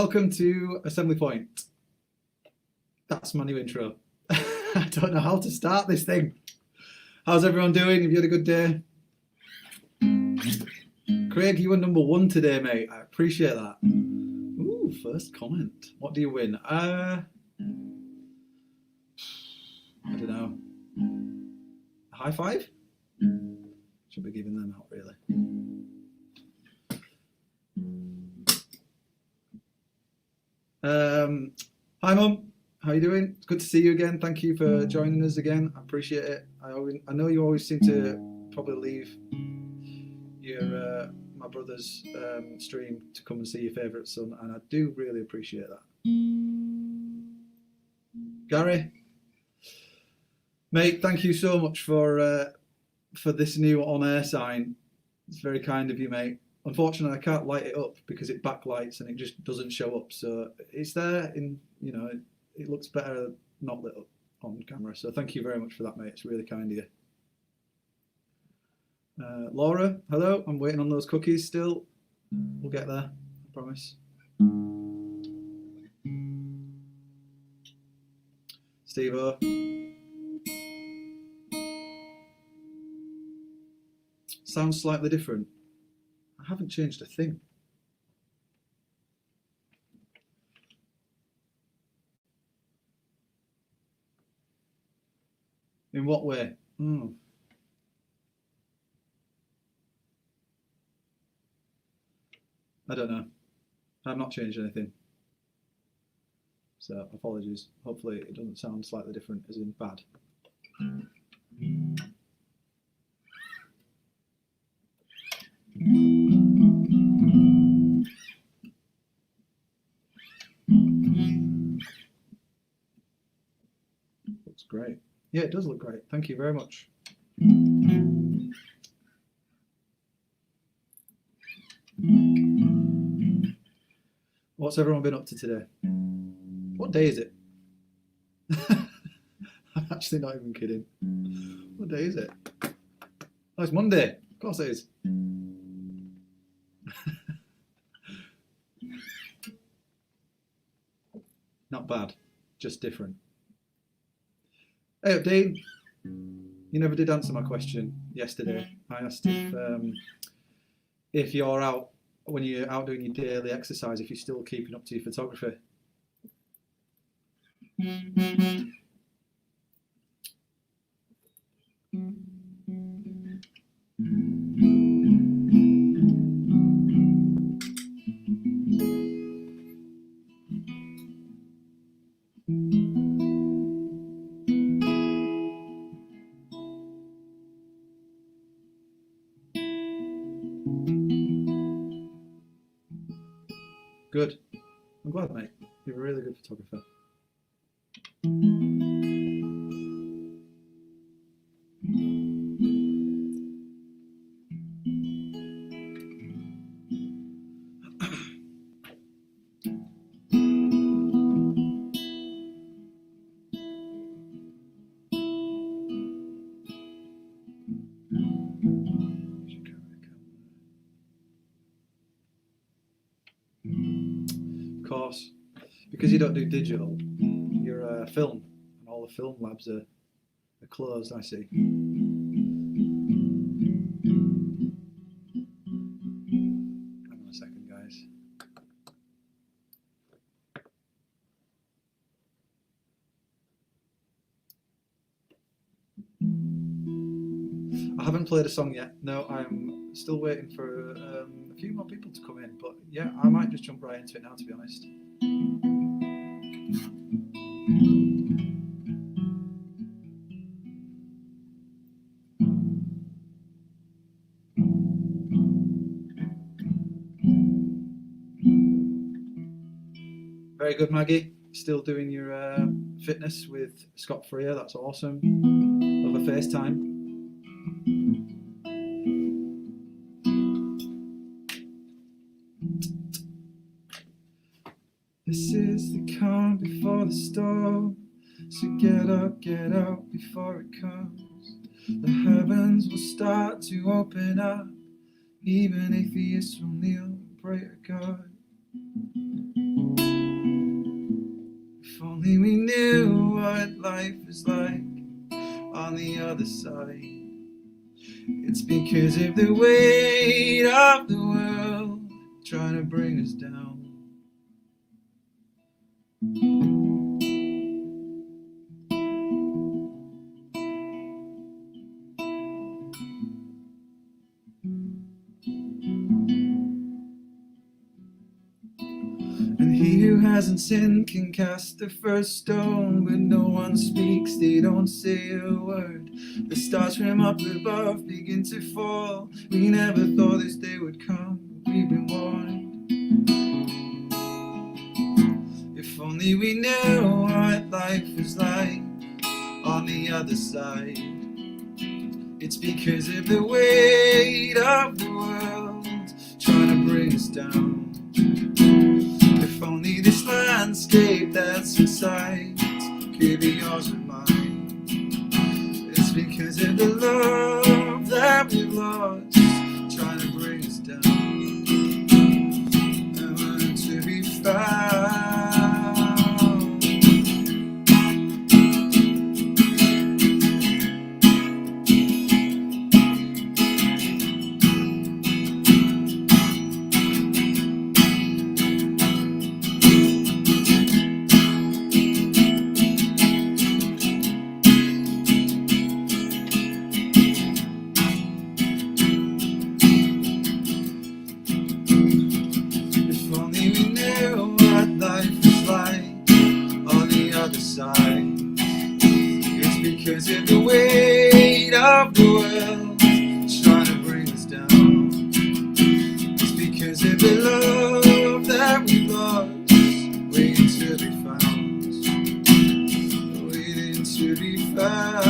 Welcome to Assembly Point. That's my new intro. I don't know how to start this thing. How's everyone doing? Have you had a good day? Craig, you were number 1 today, mate. I appreciate that. Ooh, first comment. What do you win? I don't know. A high five? Should be giving them out, really. Hi, Mum. How you doing? It's good to see you again. Thank you for joining us again. I appreciate it. I know you always seem to probably leave your my brother's stream to come and see your favourite son, and I do really appreciate that. Gary, mate, thank you so much for this new on-air sign. It's very kind of you, mate. Unfortunately, I can't light it up because it backlights and it just doesn't show up. So it's there in, you know, it looks better not lit up on camera. So thank you very much for that, mate. It's really kind of you. Laura, hello. I'm waiting on those cookies still. We'll get there, I promise. Steve-O. Sounds slightly different. I haven't changed a thing. In what way? I don't know. I've not changed anything. So apologies. Hopefully it doesn't sound slightly different as in bad. Looks great. Yeah, it does look great. Thank you very much. What's everyone been up to today? What day is it? I'm actually not even kidding. What day is it? Oh, it's Monday. Of course it is. Not bad, just different. Hey up, Dean. You never did answer my question yesterday. I asked if you're out, when you're out doing your daily exercise, if you're still keeping up to your photography. Good. I'm glad, mate. You're a really good photographer. Of course, because you don't do digital, you're film, and all the film labs are closed, I see. Hang on a second, guys. I haven't played a song yet. No, I'm still waiting for a few more people to come in, but yeah, I might just jump right into it now, to be honest. Very good, Maggie. Still doing your fitness with Scott Freer. That's awesome. Over FaceTime. This is the calm before the storm. So get out before it comes. The heavens will start to open up. Even atheists will kneel and pray to God. only we knew what life is like on the other side. It's because of the weight of the world trying to bring us down. And he who hasn't sinned can cast the first stone, but no one speaks, they don't say a word. The stars from up above begin to fall. We never thought this day would come, but we've been warned. If only we knew what life was like on the other side. It's because of the weight of the world trying to bring us down. If only this landscape that's inside could be yours and mine. It's because of the love that we've lost trying to bring us down. I want to be found. It's because of the weight of the world trying to bring us down. It's because of the love that we lost, waiting to be found, waiting to be found.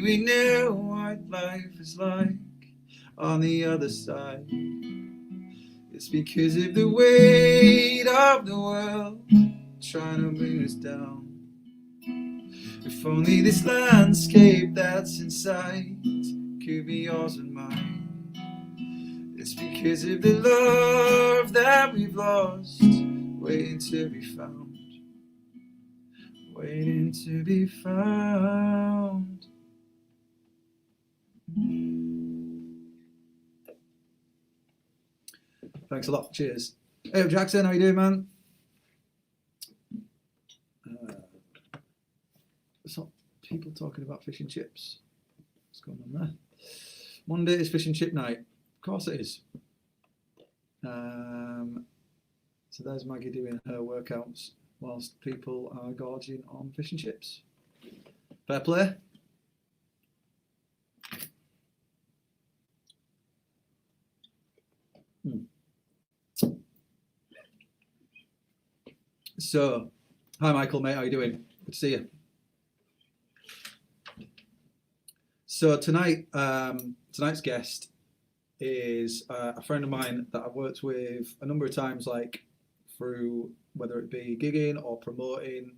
We knew what life is like on the other side. It's because of the weight of the world trying to bring us down. If only this landscape that's inside could be yours and mine. It's because of the love that we've lost, waiting to be found, waiting to be found. Thanks a lot. Cheers. Hey, Jackson, how you doing, man? So people talking about fish and chips. What's going on there? Monday is fish and chip night. Of course it is. So there's Maggie doing her workouts whilst people are gorging on fish and chips. Fair play. So, hi Michael, mate, how you doing? Good to see you. So tonight, tonight's guest is a friend of mine that I've worked with a number of times, like through whether it be gigging or promoting.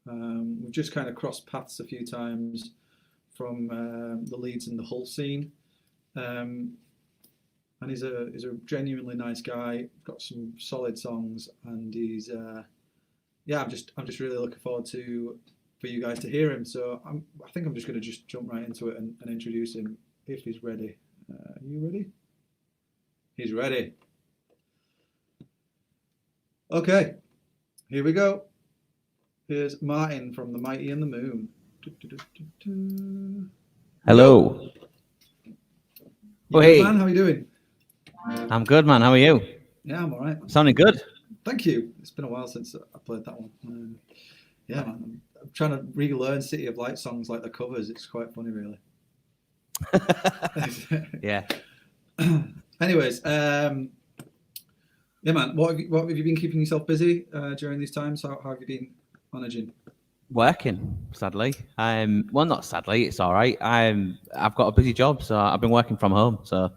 We've just kind of crossed paths a few times from the Leeds and the Hull scene. And he's a genuinely nice guy. Got some solid songs, and he's I'm just really looking forward for you guys to hear him. So I think I'm just going to just jump right into it and introduce him if he's ready. Are you ready? He's ready. Okay, here we go. Here's Martin from The Mighty and the Moon. Hello. Oh, hey. Man, how are you doing? I'm good, man. How are you? Yeah, I'm all right. Sounding good. Thank you. It's been a while since I played that one. Man, I'm trying to relearn City of Light songs like the covers. It's quite funny, really. Yeah. Anyways, man, what have you been keeping yourself busy during these times? How have you been managing? Working, sadly. Well, not sadly. It's all right. I've got a busy job, so I've been working from home. So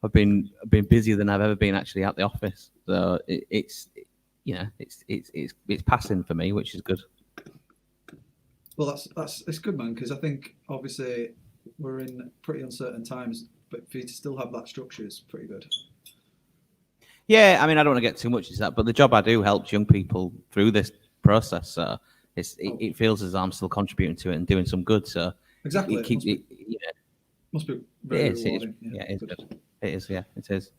I've been busier than I've ever been actually at the office. So it's passing for me, which is good. Well, that's it's good, man, because I think obviously we're in pretty uncertain times, but for you to still have that structure is pretty good. Yeah, I mean, I don't want to get too much into that, but the job I do helps young people through this process. So it feels as though I'm still contributing to it and doing some good. So Exactly. it It keeps it. must be It very is. It is. rewarding. Yeah, Yeah, it is good. good. It is. Yeah, it is.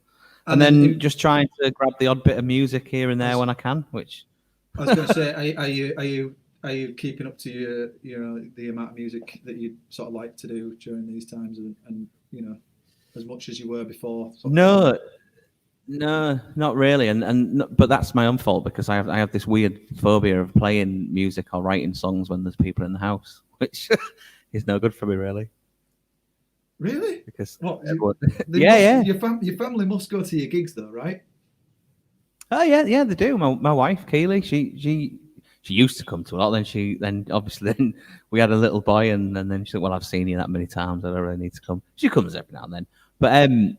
And And then then just trying to grab the odd bit of music here and I there was, when I can, which I was going to say, are you keeping up to your the amount of music that you sort of like to do during these times, and as much as you were before? Sort of thing? no, no, not really. But that's my own fault because I have this weird phobia of playing music or writing songs when there's people in the house, which is no good for me really. Really? Because What? everyone, They yeah, must. yeah. Your family must go to your gigs though, right? Oh yeah, yeah, they do. My wife, Keely, she used to come to a lot. Then obviously then we had a little boy, and then she said, "Well, I've seen you that many times. I don't really need to come." She comes every now and then,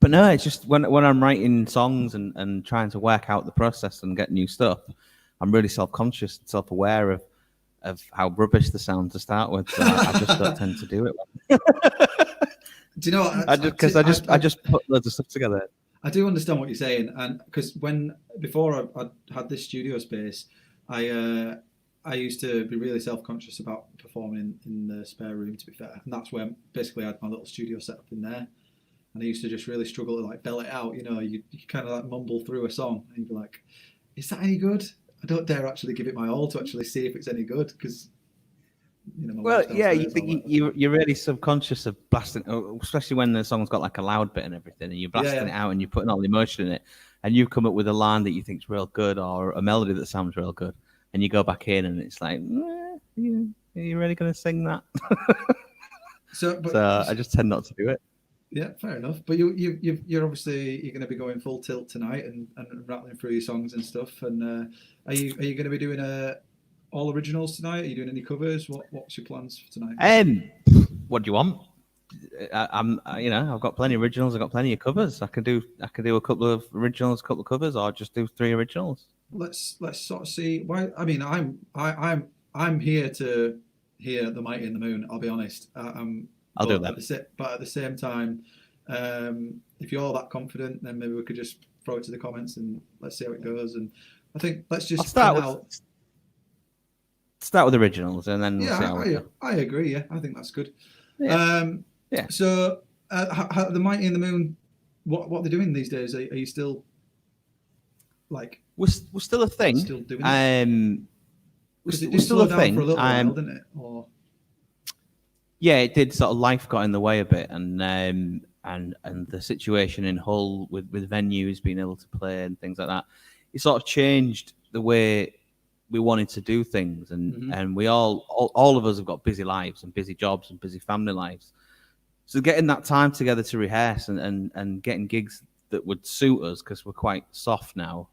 but no, it's just when I'm writing songs and trying to work out the process and get new stuff, I'm really self conscious and self aware of how rubbish the sound to start with. So I just don't tend to do it. Do you know what? I just put loads of stuff together. I do understand what you're saying, and because before I had this studio space, I used to be really self conscious about performing in the spare room. To be fair, and that's where basically I had my little studio set up in there, and I used to just really struggle to like bell it out. You kind of like mumble through a song, and you'd be like, "Is that any good?" I don't dare actually give it my all to actually see if it's any good because my Well, wife's yeah, downstairs. you're really subconscious of blasting, especially when the song's got like a loud bit and everything, and you're blasting Yeah, it out and you're putting all the emotion in it, and you come up with a line that you think's real good or a melody that sounds real good, and you go back in and it's like, are you really going to sing that? So, but So I just tend not to do it. yeah, fair enough. But you're obviously you're going to be going full tilt tonight and rattling through your songs and stuff. And are you going to be doing all originals tonight? Are you doing any covers? What's your plans for tonight? What do you want? I've got plenty of originals. I've got plenty of covers. I can do a couple of originals, a couple of covers, or just do 3 originals. Let's sort of see. Why? I mean, I'm here to hear the Mighty and the Moon. I'll be honest. I'll do that. But at the same time, if you're that confident, then maybe we could just throw it to the comments and let's see how it goes. And I think let's just start with originals and then we'll see how I agree. Yeah, I think that's good. Yeah. Yeah. So the Mighty and the Moon, what are they doing these days? Are you still like? We're still a thing. Still doing it. We're still a thing. For a little while, didn't it? Or yeah, it did. Sort of life got in the way a bit, and the situation in Hull with venues being able to play and things like that, it sort of changed the way we wanted to do things, and we all of us have got busy lives and busy jobs and busy family lives. So getting that time together to rehearse and getting gigs that would suit us because we're quite soft now,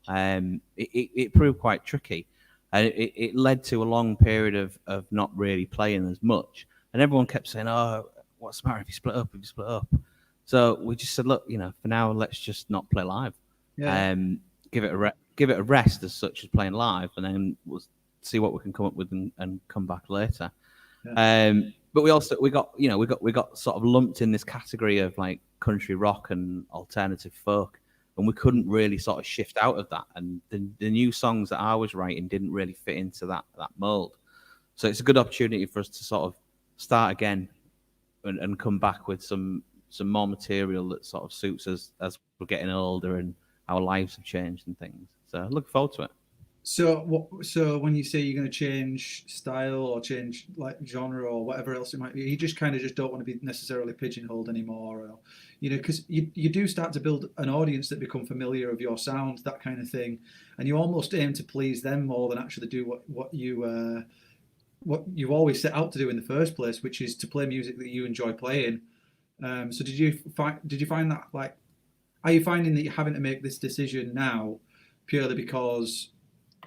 it proved quite tricky, and it led to a long period of not really playing as much. And everyone kept saying, "Oh, what's the matter if you split up? If you split up?" So we just said, "Look, for now, let's just not play live. yeah. Give it a rest as such as playing live, and then we'll see what we can come up with and come back later." Yeah. But we got sort of lumped in this category of like country rock and alternative folk, and we couldn't really sort of shift out of that. And the new songs that I was writing didn't really fit into that mold. So it's a good opportunity for us to sort of start again and come back with some more material that sort of suits us as we're getting older and our lives have changed and things. So look forward to it. So when you say you're going to change style or change like genre or whatever else it might be, you just kind of just don't want to be necessarily pigeonholed anymore, or because you do start to build an audience that become familiar of your sound, that kind of thing, and you almost aim to please them more than actually do what you've always set out to do in the first place, which is to play music that you enjoy playing. So did you find that, like, are you finding that you're having to make this decision now purely because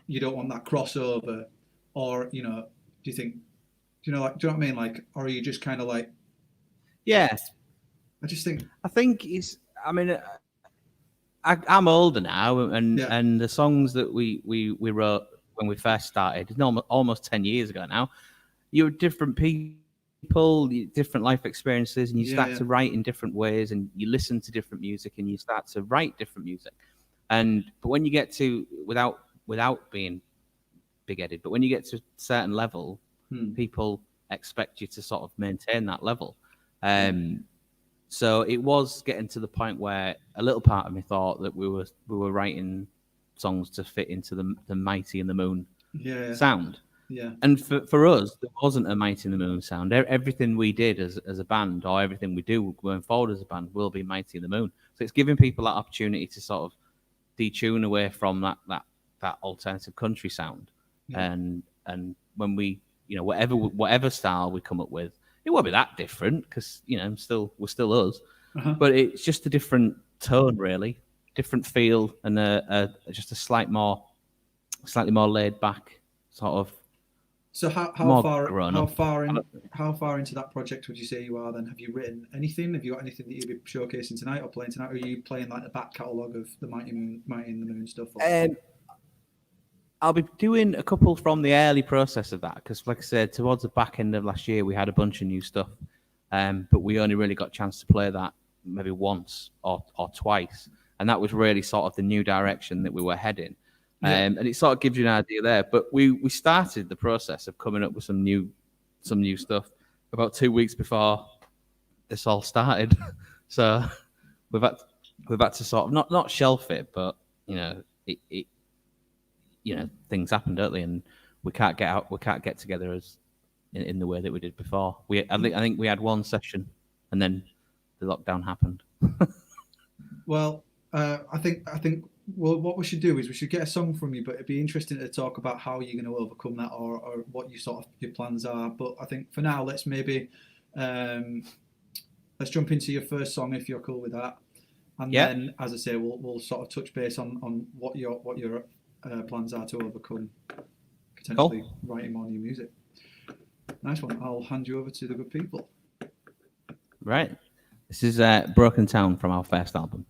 you don't want that crossover, or do you think, do you know what I mean, like, or are you just kind of like, yeah, I think it's, I mean, I'm older now, and the songs that we wrote when we first started, it's almost 10 years ago now. You're different people, different life experiences, and you start to write in different ways, and you listen to different music, and you start to write different music. But when you get to, without being big-headed, but when you get to a certain level, people expect you to sort of maintain that level. So it was getting to the point where a little part of me thought that we were writing songs to fit into the Mighty and the Moon sound. Yeah. And for us, there wasn't a Mighty and the Moon sound. Everything we did as a band, or everything we do going forward as a band, will be Mighty and the Moon. So it's giving people that opportunity to sort of detune away from that alternative country sound. And when we, whatever style we come up with, it won't be that different because we're still us. But it's just a different tone, really, different feel, and just a slightly more laid back sort of. So how far into that project would you say you are then? Have you written anything? Have you got anything that you'll be showcasing tonight or playing tonight? Or are you playing like the back catalogue of the Mighty and the Moon stuff? I'll be doing a couple from the early process of that because, like I said, towards the back end of last year, we had a bunch of new stuff, but we only really got a chance to play that maybe once or twice, and that was really sort of the new direction that we were heading. And it sort of gives you an idea there. But we started the process of coming up with some new stuff about 2 weeks before this all started. So we've had to sort of not shelf it, but things happen, don't they? And we can't get together as in the way that we did before. I think we had one session, and then the lockdown happened. Well, I think. Well, what we should do is we should get a song from you, but it'd be interesting to talk about how you're going to overcome that, or what your plans are. But I think for now, let's maybe let's jump into your first song if you're cool with that, and then, as I say, we'll sort of touch base on what your plans are to overcome potentially writing more new music. Nice one. I'll hand you over to the good people. Right. This is Broken Town from our first album.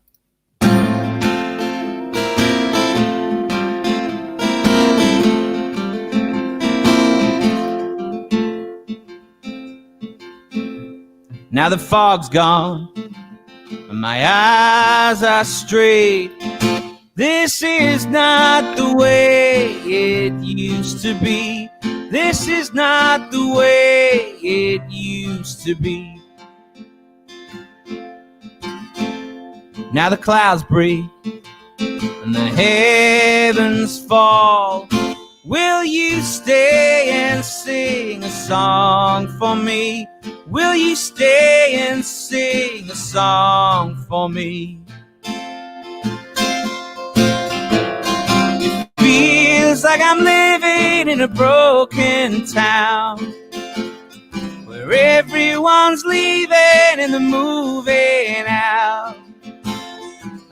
Now the fog's gone, and my eyes are straight. This is not the way it used to be. This is not the way it used to be. Now the clouds break, and the heavens fall. Will you stay and sing a song for me? Will you stay and sing a song for me? It feels like I'm living in a broken town, where everyone's leaving and they're moving out,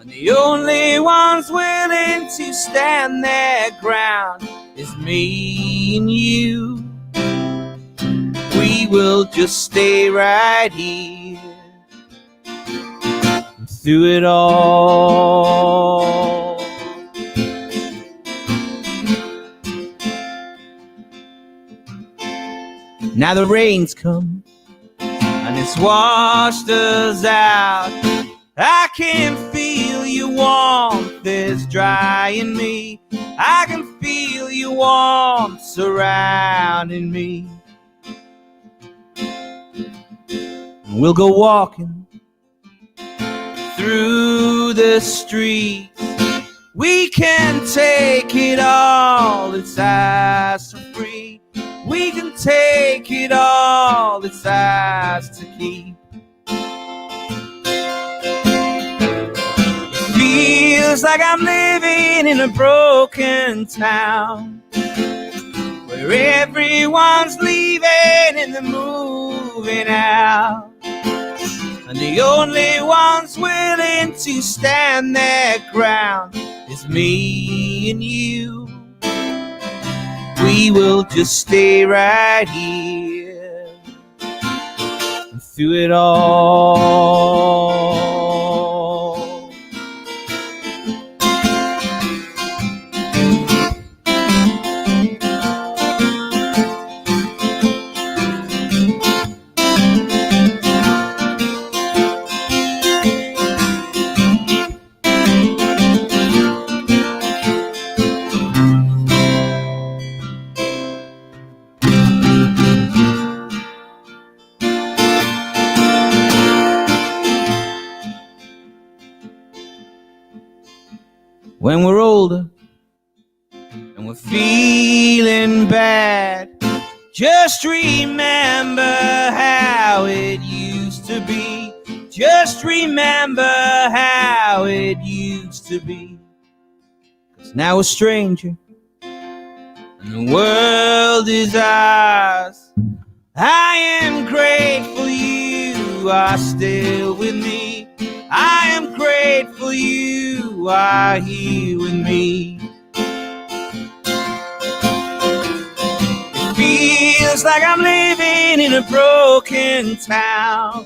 and the only ones willing to stand their ground is me and you. We will just stay right here through it all. Now the rain's come and it's washed us out. I can feel your warmth is drying me. I can feel your warmth surrounding me. We'll go walking through the streets. We can take it all, it's ours for free. We can take it all, it's ours to keep. It feels like I'm living in a broken town, where everyone's leaving and they're moving out, and the only ones willing to stand their ground is me and you. We will just stay right here through it all. and we're feeling bad. Just remember how it used to be. Just remember how it used to be. 'Cause now a stranger and the world is ours. I am grateful you are still with me. I am grateful you are here with me. It feels like I'm living in a broken town,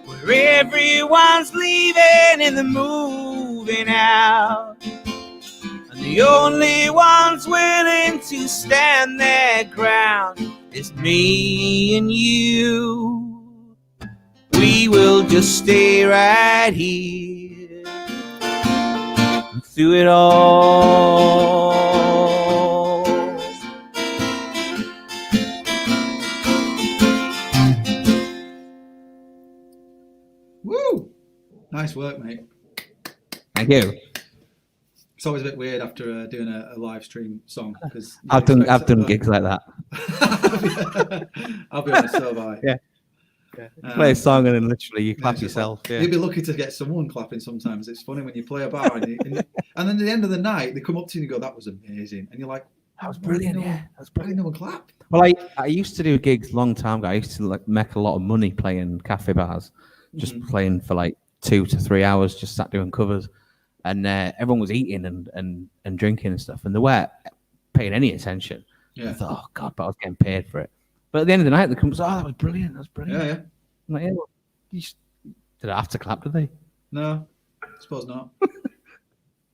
where everyone's leaving and they're moving out, and the only ones willing to stand their ground is me and you. We will just stay right here through it all. Woo! Nice work, mate. Thank you. It's always a bit weird after doing a live stream song because I've done gigs like that. I'll be honest, so have I. Yeah. Play a song and then literally you clap yourself. Like, yeah. You'd be lucky to get someone clapping sometimes. It's funny when you play a bar and then at the end of the night they come up to you and go, "That was amazing," and you're like, "That was brilliant." Yeah, that was brilliant. No one clap. Well, I used to do gigs a long time ago. I used to like make a lot of money playing cafe bars, just playing for like 2 to 3 hours, just sat doing covers, and everyone was eating and drinking and stuff, and they weren't paying any attention. Yeah. I thought, oh God, but I was getting paid for it. But at the end of the night, they come, "Oh, that was brilliant. That was brilliant." Yeah. I'm like, yeah, well, did I have to clap? Did they? No, I suppose not.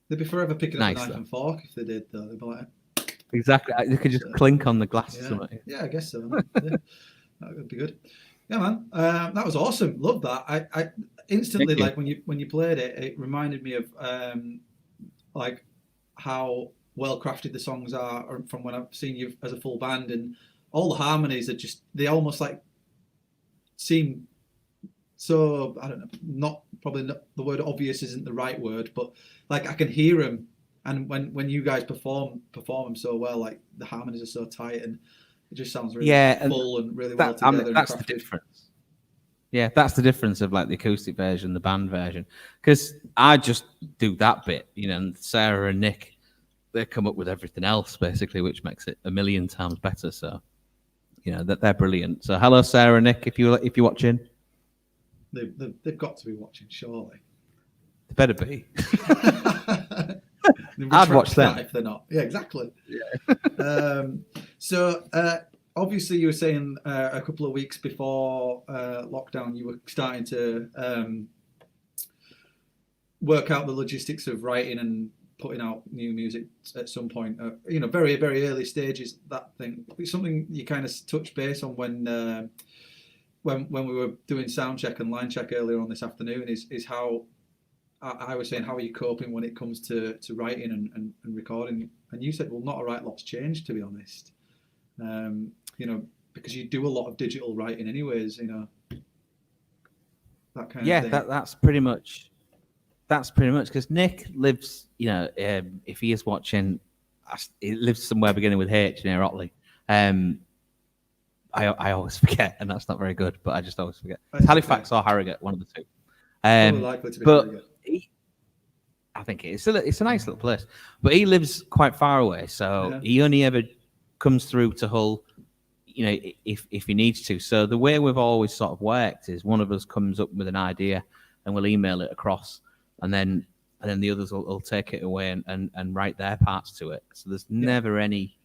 They'd be forever picking up a knife and fork if they did, though. They'd be like, exactly. They could just clink on the glass or something. Yeah, I guess so. Yeah. That would be good. Yeah, man. That was awesome. Love that. I instantly, like when you played it, it reminded me of like how well crafted the songs are from when I've seen you as a full band, and all the harmonies are just, they almost like seem so, I don't know, probably not, the word obvious isn't the right word, but like I can hear them, and when you guys perform them so well, like the harmonies are so tight and it just sounds really full and really well together. That's the difference. Yeah, that's the difference of like the acoustic version, the band version, because I just do that bit, and Sarah and Nick, they come up with everything else basically, which makes it a million times better. So that they're brilliant. So hello, Sarah and Nick, if you're watching. They've got to be watching, surely. They better be. I'd watch them if they're not. Yeah, exactly. Yeah. So obviously, you were saying a couple of weeks before lockdown, you were starting to work out the logistics of writing and putting out new music at some point. Very, very early stages. That thing. It's something you kind of touched base on when we were doing sound check and line check earlier on this afternoon. Is how I was saying, how are you coping when it comes to writing and recording? And you said, well, not a right lot's changed, to be honest. Because you do a lot of digital writing anyways, that kind of thing. That's pretty much because Nick lives, if he is watching, he lives somewhere beginning with H near Otley. I always forget, and that's not very good, but I just always forget. It's Halifax or Harrogate, one of the two. Likely to be Harrogate. I think it's a nice little place, but he lives quite far away, so he only ever comes through to Hull, if he needs to. So the way we've always sort of worked is one of us comes up with an idea and we'll email it across, and then the others will take it away and write their parts to it. So there's never any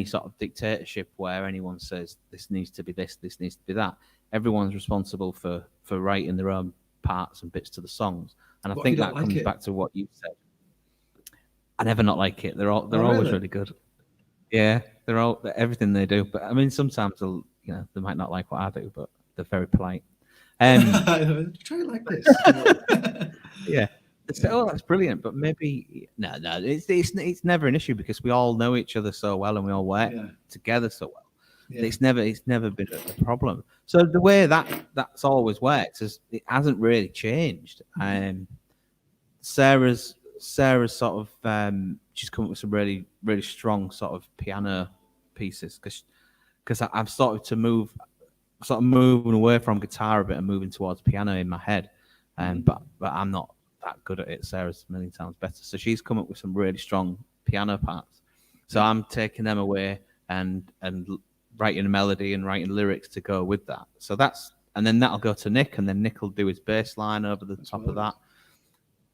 sort of dictatorship where anyone says this needs to be this needs to be that. Everyone's responsible for writing their own parts and bits to the songs. And I think that comes back to what you said. I never not like it. They're always really good. Yeah, everything they do. But I mean, sometimes they might not like what I do, but they're very polite. Try it like this. Yeah. Say, oh, that's brilliant, but maybe no. It's never an issue because we all know each other so well and we all work together so well. Yeah. It's never been a problem. So the way that's always worked is it hasn't really changed. Sarah's Sarah's sort of she's come up with some really really strong sort of piano pieces because I've started to moving away from guitar a bit and moving towards piano in my head, but I'm not that good at it. Sarah's a million times better, so she's come up with some really strong piano parts. So I'm taking them away and writing a melody and writing lyrics to go with that. So and then that'll go to Nick, and then Nick will do his bass line over the top of that.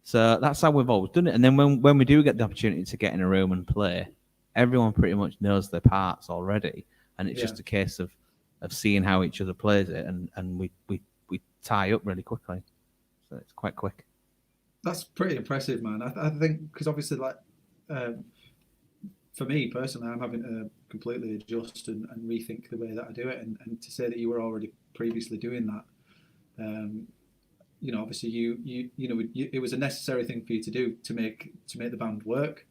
So that's how we've always done it. And then when we do get the opportunity to get in a room and play, everyone pretty much knows their parts already, and it's just a case of seeing how each other plays it, and we tie up really quickly. So it's quite quick. That's pretty impressive, man. I think because obviously, like, for me personally, I'm having to completely adjust and rethink the way that I do it. And to say that you were already previously doing that, you know, obviously it was a necessary thing for you to do to make the band work.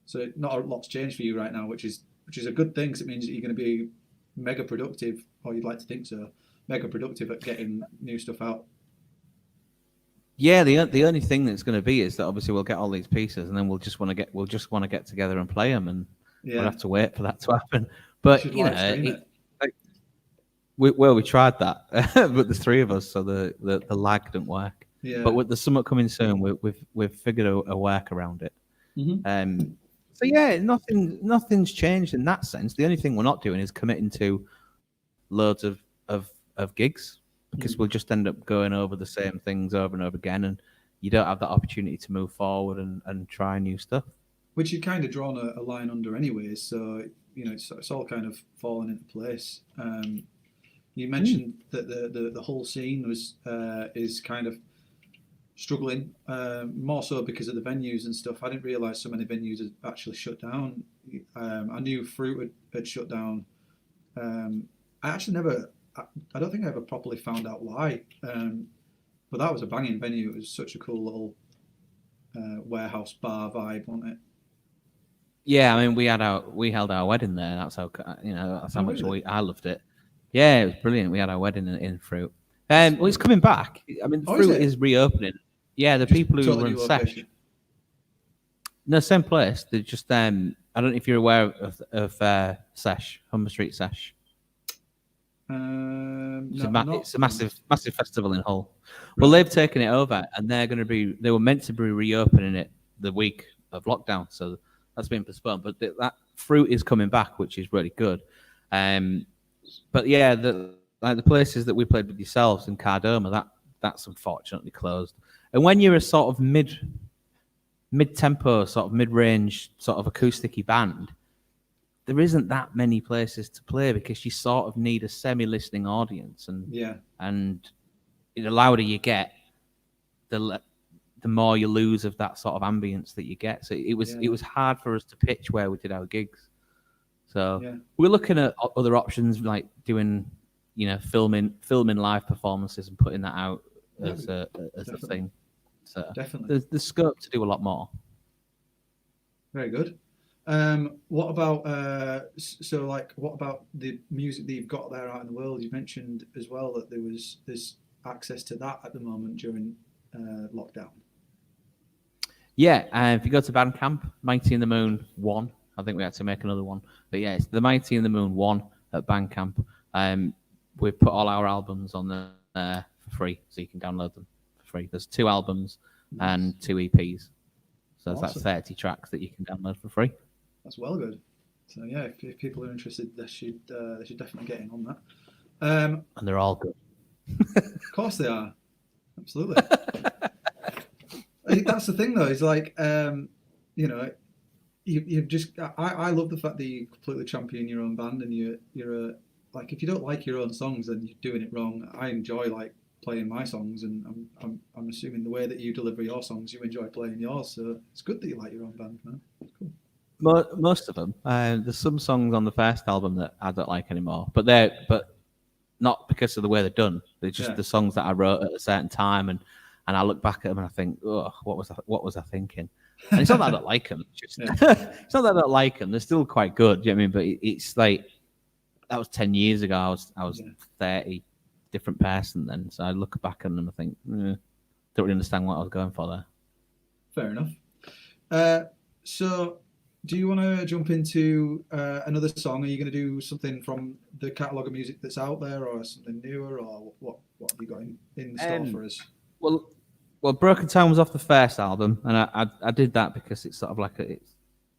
So not a lot's changed for you right now, which is a good thing, because it means that you're going to be mega productive, or you'd like to think so, mega productive at getting new stuff out. Yeah, the only thing that's going to be is that obviously we'll get all these pieces, and then we'll just want to get together and play them, and we'll have to wait for that to happen. But you know, we tried that, but the three of us, so the lag didn't work. Yeah. But with the summit coming soon, we've figured a work around it. Mm-hmm. So yeah, nothing's changed in that sense. The only thing we're not doing is committing to loads of gigs, because we'll just end up going over the same things over and over again, and you don't have that opportunity to move forward and try new stuff. Which you'd kind of drawn a line under anyways, so you know it's all kind of fallen into place. You mentioned that the whole scene is kind of struggling, more so because of the venues and stuff. I didn't realise so many venues had actually shut down. I knew Fruit had shut down. I don't think I ever properly found out why. But that was a banging venue. It was such a cool little warehouse bar vibe, wasn't it? Yeah, I mean, we held our wedding there. That's how much I loved it. Yeah, it was brilliant. We had our wedding in Fruit. Well, it's coming back. I mean, Fruit is reopening. Yeah, the just people who run Sesh. No, same place. They're just I don't know if you're aware of Sesh, Humber Street Sesh. It's a massive festival in Hull. Right. Well, they've taken it over, and they were meant to be reopening it the week of lockdown, so that's been postponed. But that Fruit is coming back, which is really good. But yeah, the places that we played with yourselves in Cardoma, that's unfortunately closed. And when you're a sort of mid-tempo, sort of mid-range, sort of acoustic-y band, there isn't that many places to play, because you sort of need a semi-listening audience, and the louder you get, the more you lose of that sort of ambience that you get. So it was hard for us to pitch where we did our gigs. So we're looking at other options, like doing, filming live performances and putting that out as a thing. So definitely, there's scope to do a lot more. Very good. What about what about the music that you've got there out in the world? You mentioned as well that there's access to that at the moment during lockdown. Yeah, if you go to Bandcamp, Mighty in the Moon 1, I think we had to make another one. But yeah, it's the Mighty in the Moon 1 at Bandcamp. We've put all our albums on there for free, so you can download them for free. There's 2 albums and 2 EPs. So awesome. That's 30 tracks that you can download for free. That's well good. So yeah, if people are interested, they should definitely get in on that. And they're all good. Of course they are. Absolutely. I think that's the thing though, is like, you've just, I love the fact that you completely champion your own band, and you're like, if you don't like your own songs, then you're doing it wrong. I enjoy like playing my songs, and I'm assuming the way that you deliver your songs, you enjoy playing yours. So it's good that you like your own band, man. It's cool. Most of them. There's some songs on the first album that I don't like anymore, but not because of the way they're done. They're just the songs that I wrote at a certain time, and I look back at them and I think, oh, what was I thinking? And it's not that I don't like them. It's not that I don't like them. They're still quite good. Do you know what I mean? But it's like, that was 10 years ago. I was 30, different person then. So I look back at them and I think, don't really understand what I was going for there. Fair enough. So, do you want to jump into another song? Are you going to do something from the catalogue of music that's out there, or something newer, or what have you got in store for us? Well, Broken Town was off the first album, and I did that because it's sort of like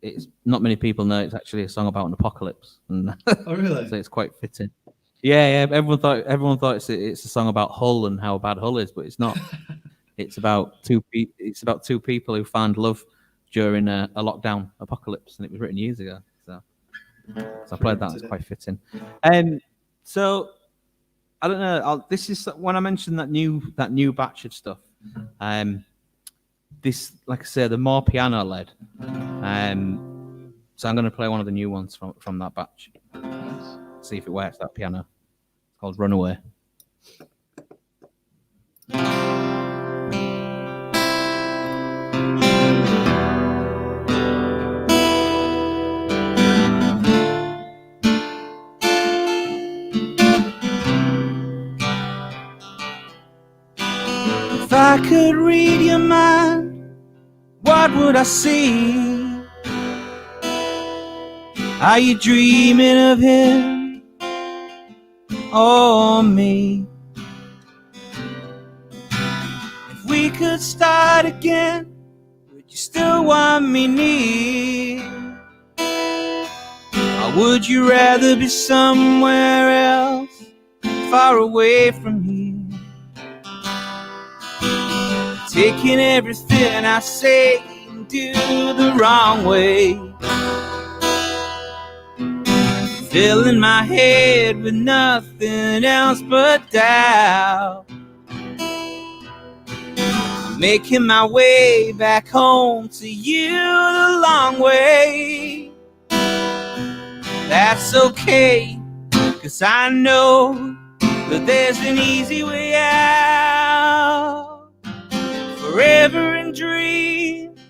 it's not many people know it's actually a song about an apocalypse, and Oh, really? so it's quite fitting. Yeah. Everyone thought it's a song about Hull and how bad Hull is, but it's not. It's about two people who find love during a lockdown apocalypse, and it was written years ago. So I played that. It's quite fitting. So I don't know. This is when I mentioned that new batch of stuff. This, like I say, the more piano led. So I'm going to play one of the new ones from that batch. Nice. See if it works. That piano. It's called Runaway. If I could read your mind, what would I see? Are you dreaming of him or me? If we could start again, would you still want me near? Or would you rather be somewhere else, far away from here? Taking everything I say and do the wrong way, filling my head with nothing else but doubt, making my way back home to you the long way. That's okay, 'cause I know that there's an easy way out. Forever in dreams,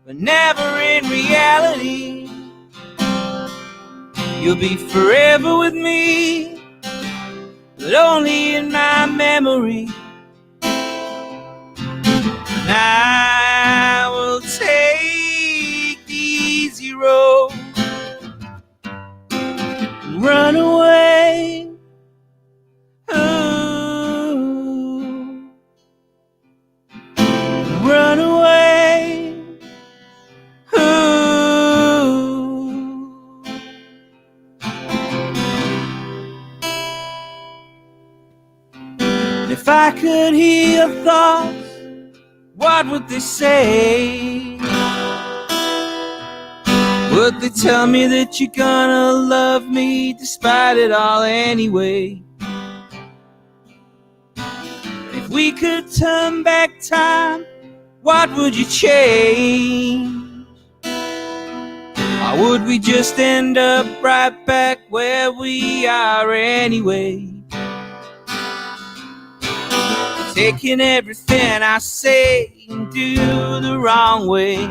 but never in reality. You'll be forever with me, but only in my memory. And I will take the easy road and run away. Run away. And if I could hear your thoughts, what would they say? Would they tell me that you're gonna love me despite it all anyway? If we could turn back time, what would you change? Or would we just end up right back where we are anyway? Taking everything I say and do the wrong way,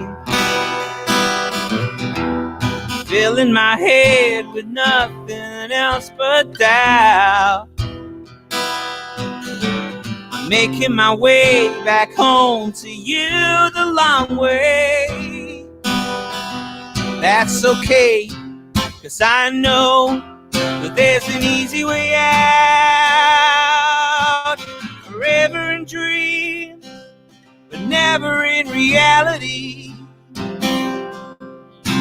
filling my head with nothing else but doubt, making my way back home to you the long way. That's okay, 'cause I know that there's an easy way out. Forever in dreams, but never in reality.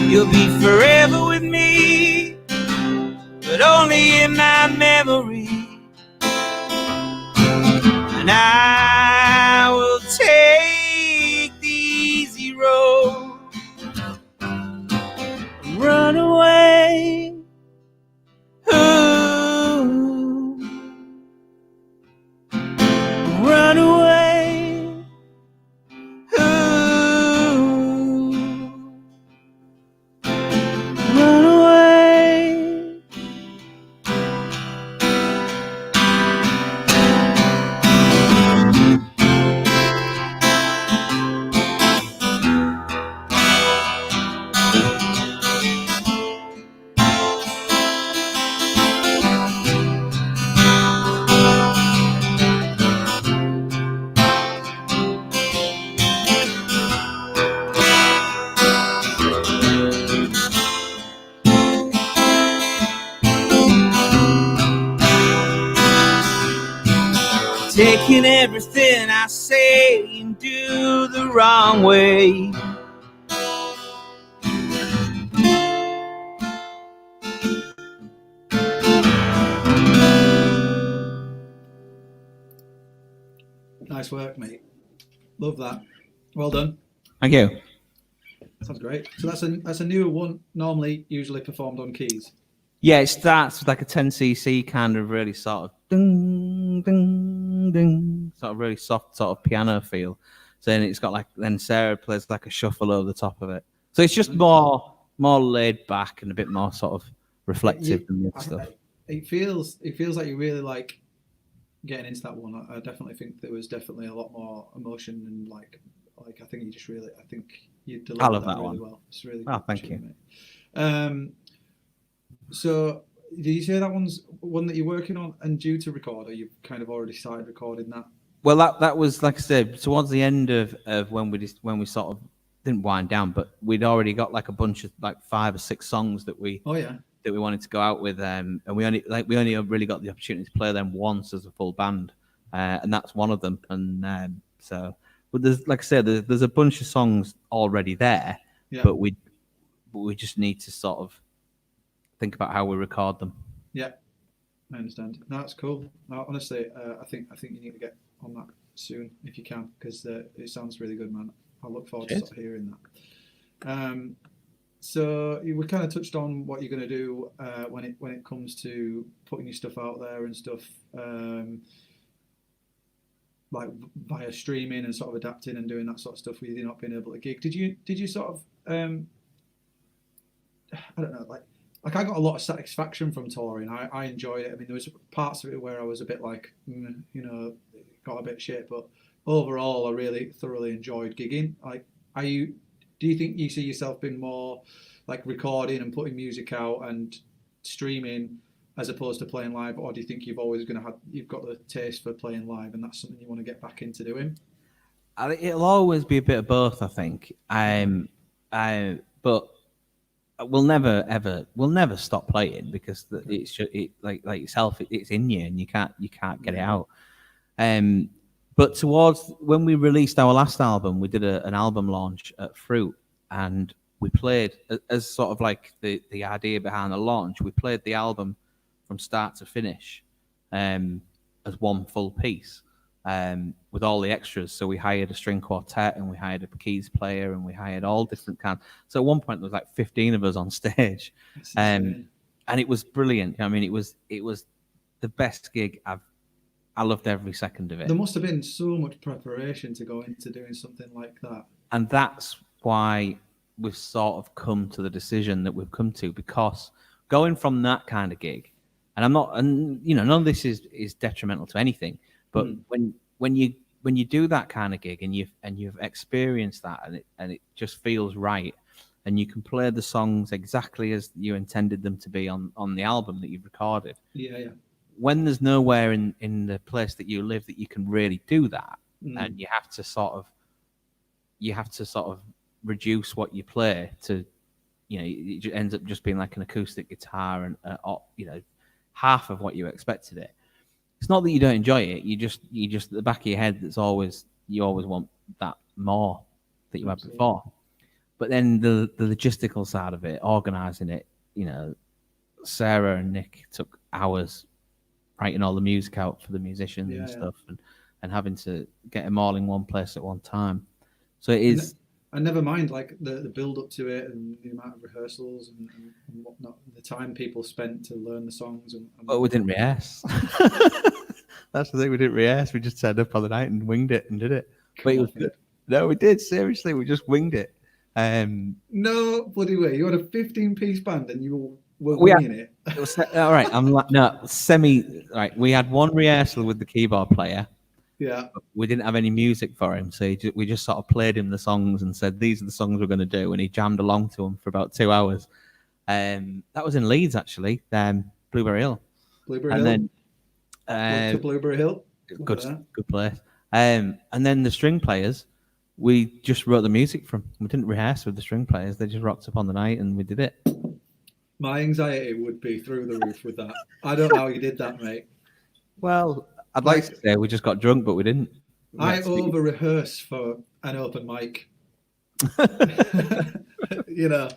You'll be forever with me, but only in my memory. And I will take the easy road and run away. Ooh. Run away. Ooh. Run away. taking everything I say and do the wrong way. Nice work, mate. Love that. Well done. Thank you. Sounds great. So that's a newer one. Normally, usually performed on keys. Yeah, it starts with like a 10cc kind of really sort of ding, ding, ding, sort of really soft sort of piano feel. So then it's got like, then Sarah plays like a shuffle over the top of it. So it's just more laid back and a bit more sort of reflective than the other stuff. It feels like you really like getting into that one. I definitely think there was definitely a lot more emotion and like I think you delivered I love that really one. well. It's really Oh, good. thank you. Mate. So did you say that one's one that you're working on and due to record, or you've kind of already started recording that? Well, that was, like I said, towards the end of when we sort of didn't wind down, but we'd already got like a bunch of like 5 or 6 songs that we wanted to go out with, and we only really got the opportunity to play them once as a full band, and that's one of them. And so, but there's, like I said, there's a bunch of songs already there, but we just need to sort of think about how we record them. Yeah, I understand. No, that's cool. No, honestly, I think you need to get on that soon if you can, because it sounds really good, man. I look forward to sort of hearing that. So we kind of touched on what you're going to do when it comes to putting your stuff out there and stuff, like via streaming and sort of adapting and doing that sort of stuff with you not being able to gig. Did you sort of I don't know, like I got a lot of satisfaction from touring. I enjoyed it. I mean, there was parts of it where I was a bit like, got a bit shit, but overall, I really thoroughly enjoyed gigging. Like, do you think you see yourself being more like recording and putting music out and streaming as opposed to playing live, or do you think you've got the taste for playing live and that's something you want to get back into doing? It'll always be a bit of both, I think. But we'll never stop playing because it's like yourself, it's in you and you can't get it out. But towards when we released our last album, we did an album launch at Fruit, and we played as sort of like the idea behind the launch. We played the album from start to finish as one full piece. With all the extras. So we hired a string quartet and we hired a keys player and we hired all different kinds. So at one point there was like 15 of us on stage, and it was brilliant. I mean, it was the best gig I loved every second of it. There must have been so much preparation to go into doing something like that. And that's why we've sort of come to the decision that we've come to, because going from that kind of gig, and none of this is detrimental to anything, but when you do that kind of gig and you've experienced that and it just feels right, and you can play the songs exactly as you intended them to be on the album that you've recorded. Yeah. When there's nowhere in the place that you live that you can really do that, and you have to sort of reduce what you play to, it ends up just being like an acoustic guitar and half of what you expected it. It's not that you don't enjoy it. You just at the back of your head, you always want that more that you had before. But then the logistical side of it, organizing it, Sarah and Nick took hours writing all the music out for the musicians and stuff, and having to get them all in one place at one time. So it is. And never mind like the build up to it and the amount of rehearsals and whatnot, the time people spent to learn the songs. We didn't rehearse. That's the thing, we didn't rehearse. We just turned up on the night and winged it and did it. But it was good. No, we did. Seriously, we just winged it. No bloody way. You had a 15-piece band and you were winging it. It was, all right. Right. We had one rehearsal with the keyboard player. Yeah. We didn't have any music for him, so we just sort of played him the songs and said, these are the songs we're going to do, and he jammed along to them for about 2 hours. That was in Leeds, actually, Blueberry Hill. Then, to Blueberry Hill. Good place. And then the string players, we just wrote the music from. We didn't rehearse with the string players. They just rocked up on the night and we did it. My anxiety would be through the roof with that. I don't know how you did that, mate. Well, I'd like to say we just got drunk, but we didn't. I over rehearse for an open mic. You know,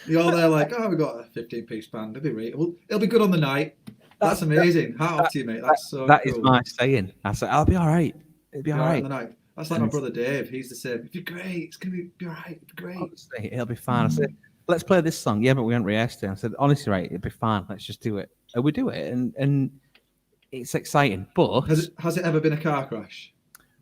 you're there like, oh, we got a 15-piece band. It'll be good on the night. That's amazing. Hat off to you, mate. That's so That cool. is my saying. I say, I'll be all right. It'll be all right on the night. That's like my brother Dave. He's the same. It'll be great. It's gonna be all right. It'll be great. Honestly, it'll be fine. I said, let's play this song. Yeah, but we haven't rehearsed it. I said, honestly, right, it'll be fine. Let's just do it. And we do it, and it's exciting. But has it ever been a car crash?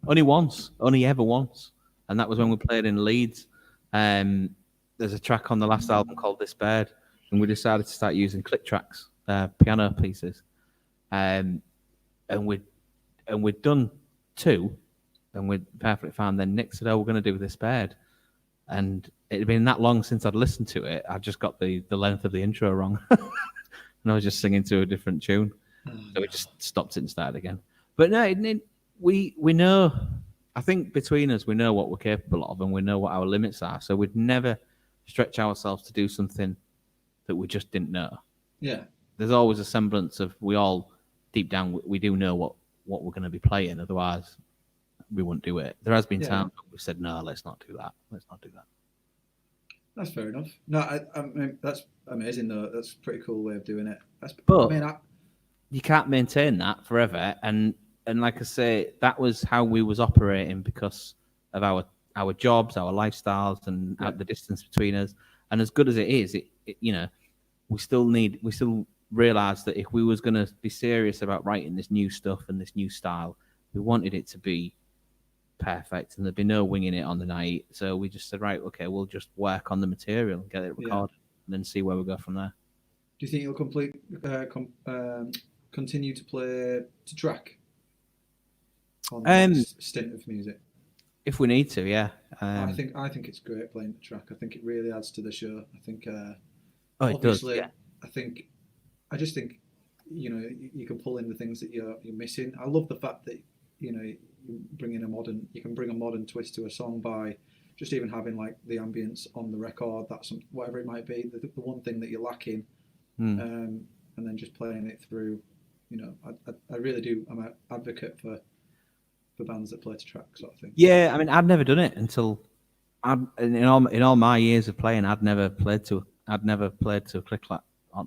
Only ever once, and that was when we played in Leeds. There's a track on the last album called This Bird, and we decided to start using click tracks, piano pieces, and we'd done 2, and we'd perfectly fine. Then Nick said, "Oh, we're going to do This Bird," and it had been that long since I'd listened to it. I just got the length of the intro wrong, and I was just singing to a different tune, so we just stopped it and started again. But no, we know. I think between us, we know what we're capable of, and we know what our limits are. So we'd never stretch ourselves to do something that we just didn't know. Yeah. There's always a semblance of we all deep down we do know what we're going to be playing. Otherwise, we wouldn't do it. There has been times we've said, no, let's not do that. Let's not do that. That's fair enough. No, I mean, that's amazing though. That's a pretty cool way of doing it. You can't maintain that forever. And like I say, that was how we was operating because of our jobs, our lifestyles, and the distance between us. And as good as it is, we still realize that if we was going to be serious about writing this new stuff and this new style, we wanted it to be perfect and there'd be no winging it on the night. So we just said, right, okay, we'll just work on the material and get it recorded and then see where we go from there. Do you think you'll continue to play to track on this stint of music? If we need to, yeah. I think it's great playing to track. I think it really adds to the show. I think it does. Yeah. I just think you can pull in the things that you're missing. I love the fact that you can bring a modern twist to a song by just even having like the ambience on the record. That's whatever it might be. The one thing that you're lacking, and then just playing it through. I really do. I'm an advocate for bands that play to track sort of thing. Yeah, I mean, I'd never done it until in all my years of playing, I'd never played to a click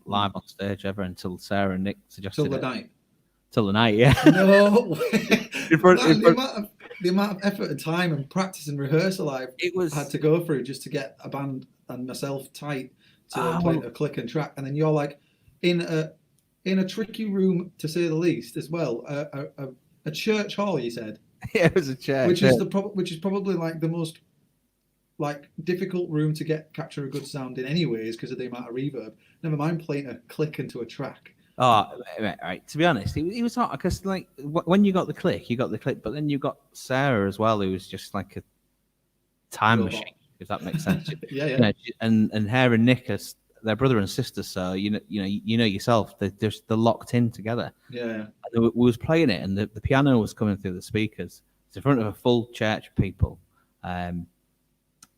live on stage ever until Sarah and Nick suggested Till the night, yeah. No, the amount of effort and time and practice and rehearsal I had to go through just to get a band and myself tight to play a click and track, and then you're like in a tricky room to say the least as well. A church hall, you said. Yeah, it was a church. Which is probably like the most difficult room to capture a good sound in anyways because of the amount of reverb. Never mind playing a click into a track. Oh, right. To be honest, he was hot because like when you got the click, but then you got Sarah as well, who was just like a time machine, if that makes sense. Yeah. And her and Nick are their brother and sister, so you know yourself. They're locked in together. Yeah. And we was playing it, and the piano was coming through the speakers. It's in front of a full church of people, and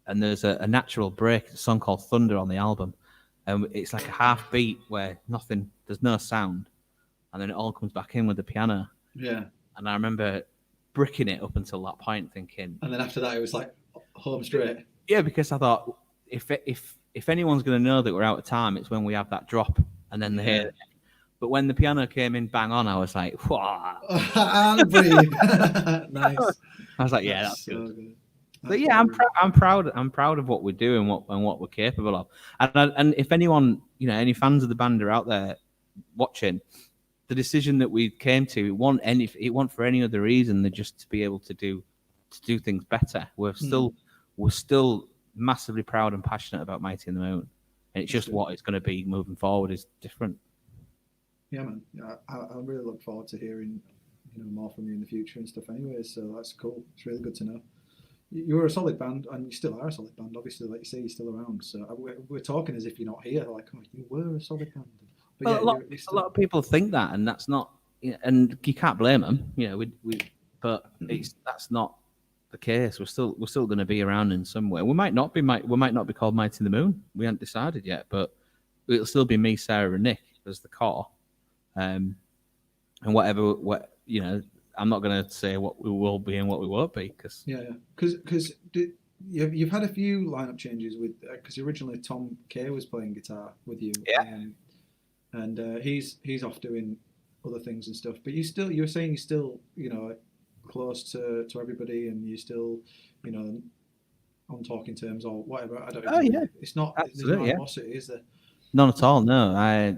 there's a natural break. A song called Thunder on the album, and it's like a half beat where there's no sound, and then it all comes back in with the piano. Yeah. And I remember bricking it up until that point, thinking. And then after that, it was like home straight. Yeah, because I thought if anyone's going to know that we're out of time, it's when we have that drop and then they hear it. But when the piano came in bang on, I was like, wow. And breathe. Nice. I was like, yeah, that's good. But yeah, I'm proud of what we do and what we're capable of. And if anyone, any fans of the band are out there watching, the decision that we came to, it wasn't for any other reason than just to be able to do things better. We're still massively proud and passionate about Mighty in the Moon, and it's just what it's going to be moving forward is different. Yeah, man. Yeah, I really look forward to hearing more from you in the future and stuff. Anyways, so that's cool. It's really good to know. You were a solid band, and you still are a solid band. Obviously, like you say, you're still around. So we're talking as if you're not here. Like, oh, you were a solid band. But well, a lot of people think that, and that's not. And you can't blame them. But that's not the case. We're still going to be around in some way. We might not be called Mighty in the Moon. We haven't decided yet, but it'll still be me, Sarah, and Nick as the core. And whatever I'm not going to say what we will be and what we won't be because because you've had a few lineup changes with because originally Tom Kay was playing guitar with you, and he's off doing other things and stuff. But you were saying you're still close to everybody, and you're still on talking terms or whatever. I don't know. Oh yeah, it's not. Absolutely, there's no animosity, is there? None at all. No,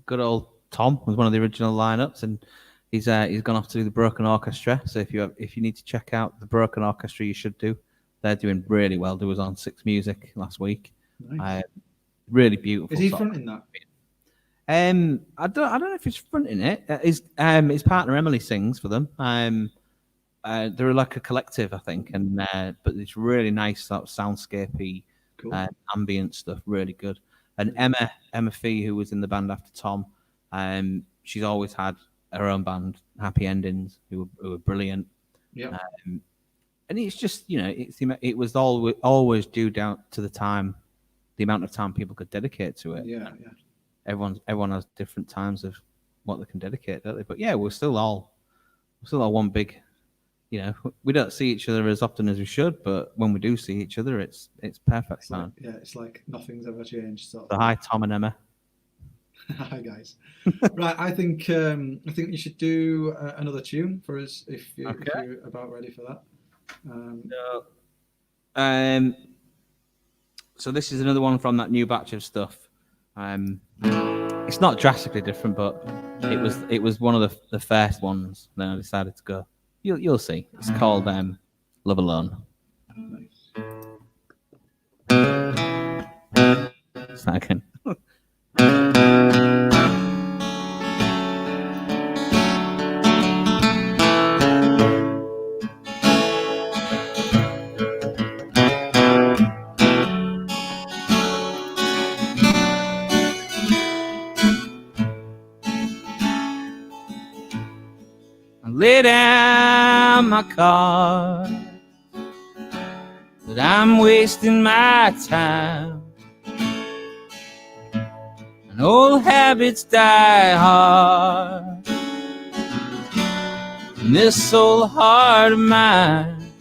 good old Tom was one of the original lineups, and he's gone off to do the Broken Orchestra. So if you need to check out the Broken Orchestra, you should do. They're doing really well. They was on Six Music last week. Nice. Really beautiful. Is he fronting that? I don't know if he's fronting it. His partner Emily sings for them. They're like a collective, I think, and but it's really nice sort of soundscapey, Cool. Ambient stuff. Really good. And Emma Fee, who was in the band after Tom, she's always had her own band, Happy Endings, who were brilliant. Yeah. And it's just it was always due down to the amount of time people could dedicate to it. Yeah. Everyone has different times of what they can dedicate, don't they? But yeah, we're still all one big. We don't see each other as often as we should, but when we do see each other, it's perfect. It's like nothing's ever changed. So hi, Tom and Emma. Hi guys. Right, I think you should do another tune for us if you're about ready for that. So this is another one from that new batch of stuff. It's not drastically different, but it was one of the first ones. Then I decided to go. You'll see. It's called Love Alone. Nice. Second. Lay down my card, but I'm wasting my time, and old habits die hard in this old heart of mine.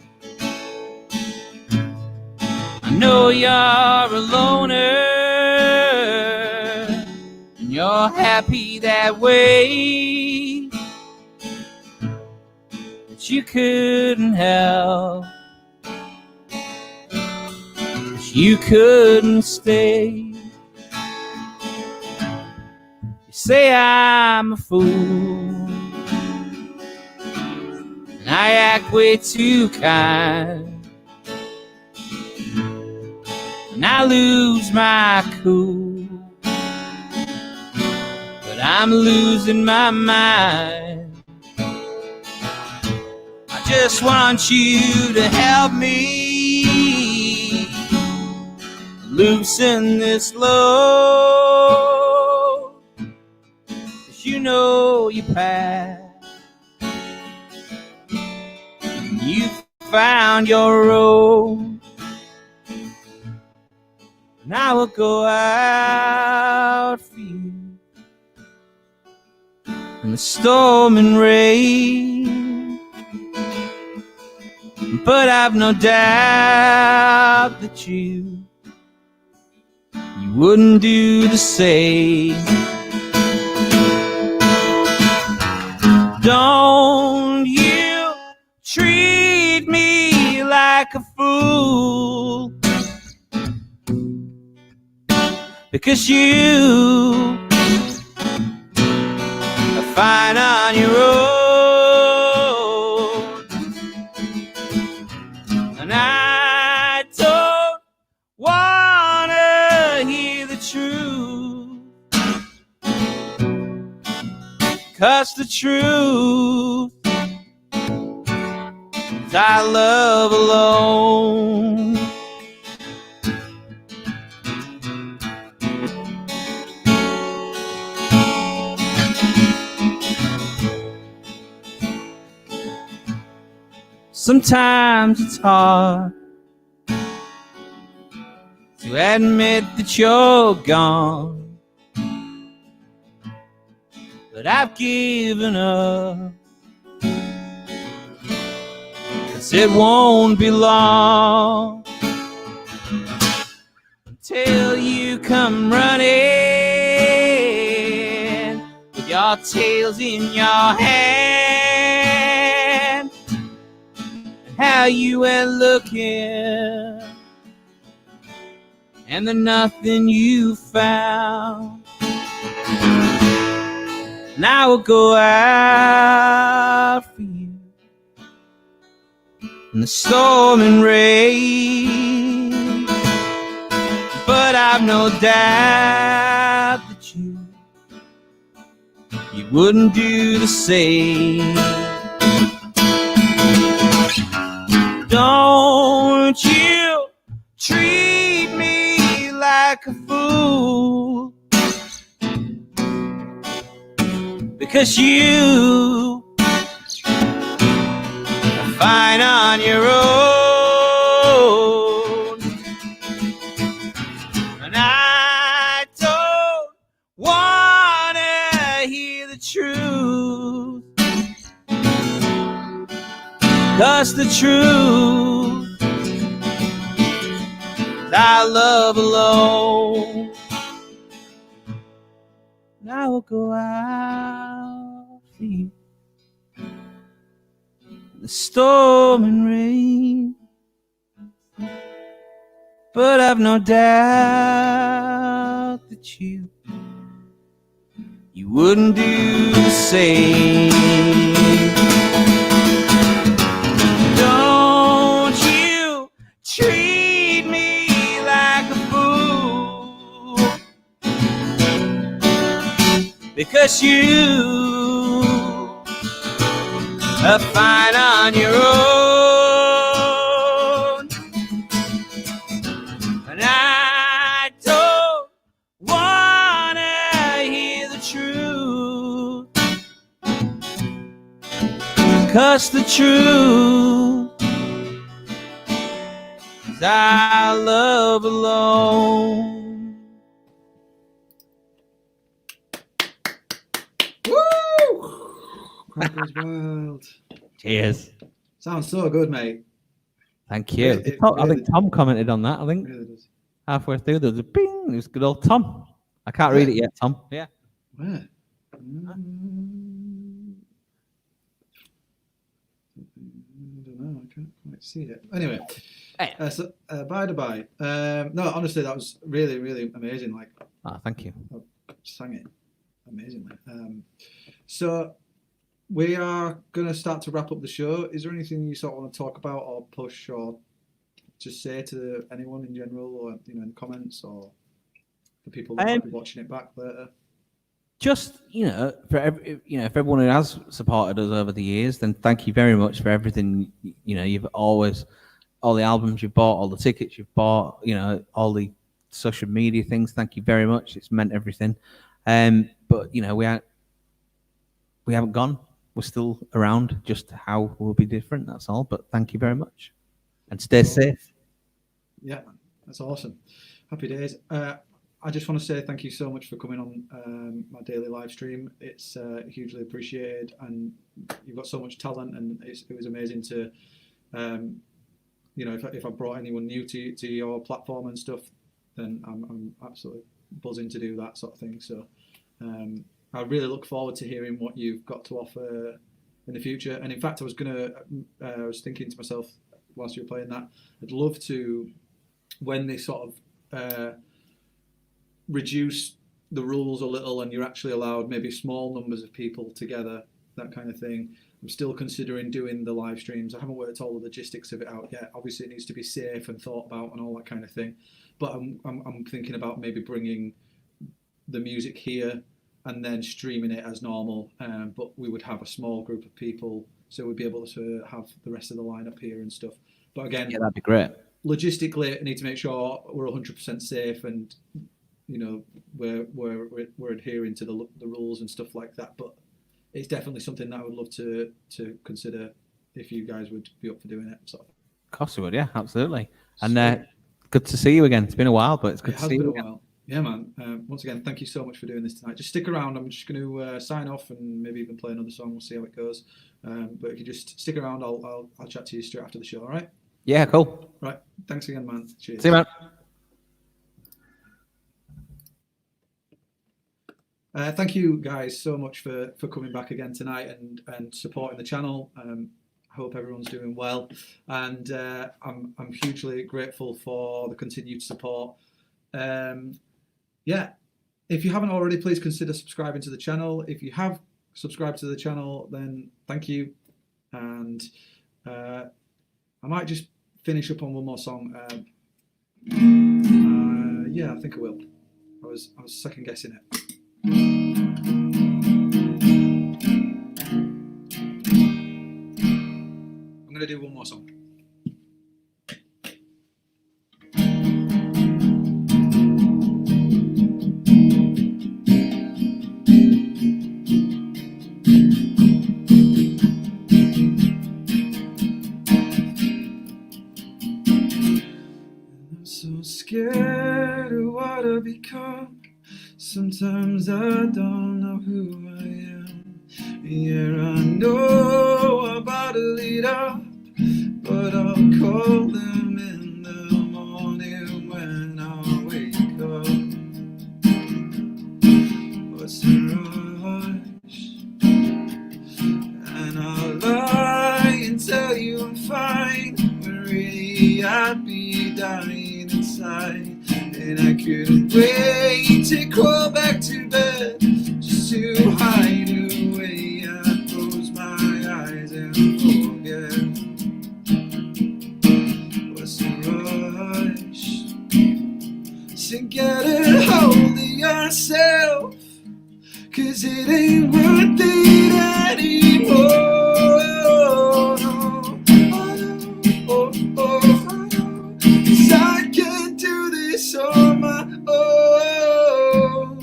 I know you're a loner, and you're happy that way, you couldn't help, you couldn't stay. You say I'm a fool, and I act way too kind, and I lose my cool, but I'm losing my mind. Just want you to help me loosen this load, 'cause you know your path, you found your road, and I will go out for you in the storm and rain. But I've no doubt that you wouldn't do the same. Don't you treat me like a fool, because you are fine on your own. I don't wanna hear the truth, 'cause the truth is I love alone. Sometimes it's hard to admit that you're gone, but I've given up 'cause it won't be long until you come running with your tails in your hand. And how you went looking, and there's nothing you found. And I will go out for you in the storm and rain, but I've no doubt that you wouldn't do the same. Don't you treat me like a fool, because you are fine on your own, and I don't wanna hear the truth, 'cause the truth is our love alone. And I will go out for you in the storm and rain, but I've no doubt that you wouldn't do the same. Don't you treat me like a fool, because you are fine on your own, and I don't wanna hear the truth, 'cause the truth is our love alone. Crowd goes wild. Cheers. Sounds so good, mate. Thank you. It I think Tom commented on that. I think really does. halfway through there was a bing. It was good old Tom. I can't read it yet, Tom. Yeah. Where? I don't know. I can't quite see it. Anyway, so by the by, no, honestly, that was really, really amazing. Like, Thank you. I sang it amazingly. So we are going to start to wrap up the show. Is there anything you sort of want to talk about or push or just say to anyone in general, or in the comments, or the people that might be watching it back later? Just for everyone who has supported us over the years, then thank you very much for everything. You've always, all the albums you've bought, all the tickets you've bought, all the social media things. Thank you very much. It's meant everything. But we haven't gone. We're still around. Just how we'll be different. That's all. But thank you very much, and stay safe. Yeah, that's awesome. Happy days. I just want to say thank you so much for coming on my daily live stream. It's hugely appreciated, and you've got so much talent, and it was amazing to, if I brought anyone new to your platform and stuff, then I'm absolutely buzzing to do that sort of thing. So I really look forward to hearing what you've got to offer in the future. And in fact, I was thinking to myself whilst you were playing that, I'd love to, when they sort of reduce the rules a little and you're actually allowed maybe small numbers of people together, that kind of thing. I'm still considering doing the live streams. I haven't worked all the logistics of it out yet. Obviously, it needs to be safe and thought about and all that kind of thing. But I'm thinking about maybe bringing the music here and then streaming it as normal. But we would have a small group of people, so we'd be able to have the rest of the lineup here and stuff. But again, yeah, that'd be great. Logistically, I need to make sure we're 100% safe and we're adhering to the rules and stuff like that. But it's definitely something that I would love to consider if you guys would be up for doing it. So, of course we would, yeah, absolutely. And good to see you again. It's been a while, but it's good to see you again. Yeah, man. Once again, thank you so much for doing this tonight. Just stick around. I'm just going to sign off and maybe even play another song. We'll see how it goes. But if you just stick around, I'll chat to you straight after the show. All right? Yeah, cool. Right. Thanks again, man. Cheers. See you, man. Thank you guys so much for coming back again tonight and supporting the channel. I hope everyone's doing well, and I'm hugely grateful for the continued support. Yeah, if you haven't already, please consider subscribing to the channel. If you have subscribed to the channel, then thank you. And I might just finish up on one more song. Yeah, I think I will. I was second guessing it. I'm going to do one more song. I'm so scared of what I've become. Sometimes I don't know who I am. Yeah, I know I'm about to lead up, but I'll call them in the morning when I wake up. What's the rush? And I'll lie and tell you I'm fine, when really I'd be dying inside. And I couldn't wait to crawl back to bed, just to hide away. I'd close my eyes and forget. What's the rush? So get a hold of yourself, 'cause it ain't worth it anymore. On my own.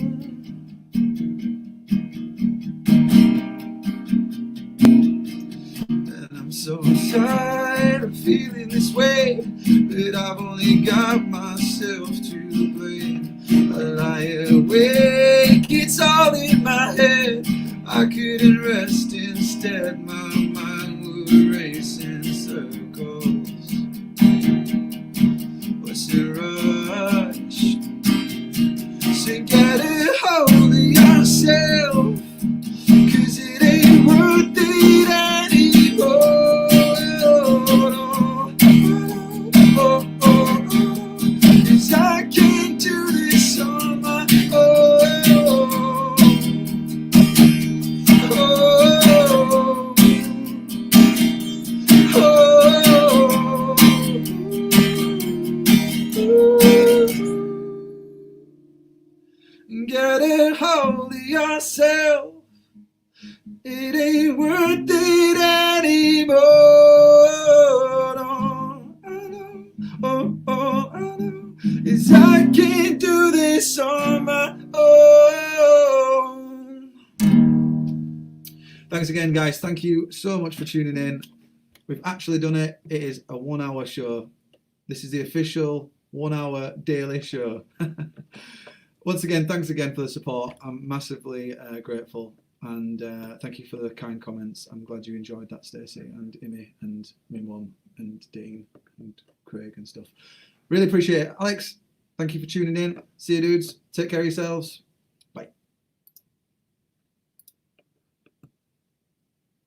And I'm so tired of feeling this way, but I've only got myself to blame. I lie awake, it's all in my head. I couldn't rest instead, my mind would race in circles. What's the rush? So get a hold of yourself, 'cause it ain't worth it anymore. 'Cause I can't do this on my own. Get a hold of yourself, it ain't worth it anymore. No, I know, I know, 'cause I can't do this on my own. Thanks again, guys. Thank you so much for tuning in. We've actually done it. It is a 1 hour show. This is the official 1 hour daily show. Once again, thanks again for the support. I'm massively grateful, and thank you for the kind comments. I'm glad you enjoyed that, Stacey and Imi and Mimwon and Dean and Craig and stuff. Really appreciate it. Alex, thank you for tuning in. See you, dudes. Take care of yourselves.